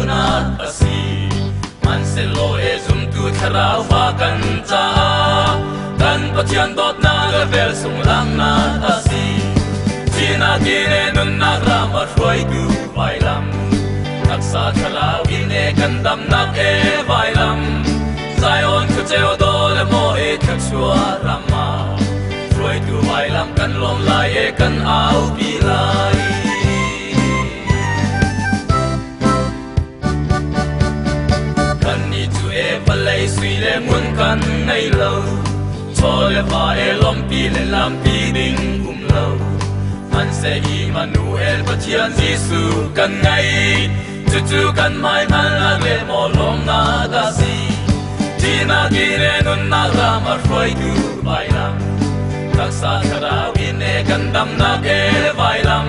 na asi man se lo e zum tu tharau fa kan cha kan pathian dot na level sung lang na asi china kine nun na rama roi tu vai lam taksa thalau ine kan dam nak e vai lam Zion ku cheo do le mo e thachua rama roi tu vai lam kan lom lai e kan au pi lai Palay suy le muốn căn nay lâu cho le va e lom pi le lam pi ding lâu man se Emmanuel Pathian Giêsu căn ngày chu chu căn mai man la le mo lom na da si tina kine nun na ra ma roi tu vai lam taksa tharau ine kan dam na ke vai lam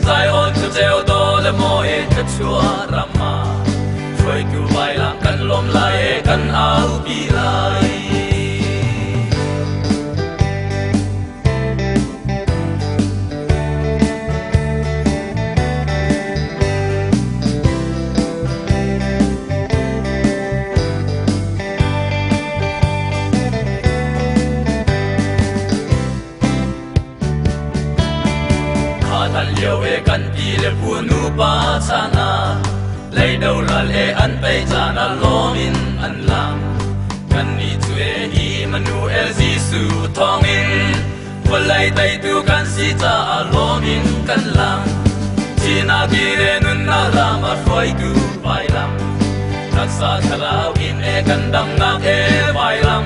Zion chu cheo do le mo e thachua rama Roi tu vai lam kan lom lai e kan au pi lai Kha tan liu e kan pi le pu nu pa chana lấy đầu là lệ ăn bay cha na lo min ăn làm kan ni tu e Emmanuel Giêsu thong in và lấy tay tu kan si cha lo min kan làm chi na ki le nun na ra ma roi tu vai lam taksa tharau in e kan dam na e vai lam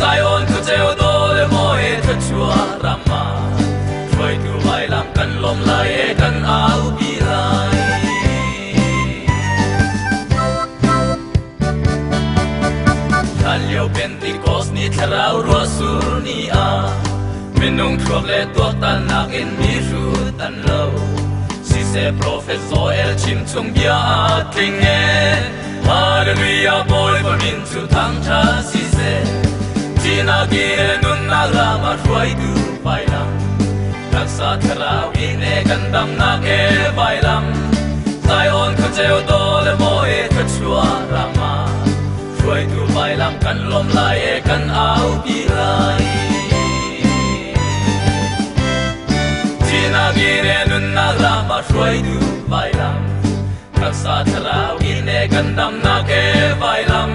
Zion ku cheo do le mo e thachua rama roi tu vai lam kan lom lai e kan au pi lai Liu Pentecost ni tharau ro sur ni a minung thuak le tuak tan nak in mi ru tan lo si se prophet Joel chim chung bia ting e hallelujah boy for min chu thang tha si se tina ki nun na la ma roi tu vai lam taksa tharau in e kan dam nak e vai lam Zion ku cheo do le mo e thachua rama Roi tu vai lam kan lom lai e kan au pi lai Tina gine nun na rama roi tu vai lam Taksa tharau ine kan dam na ke vai lam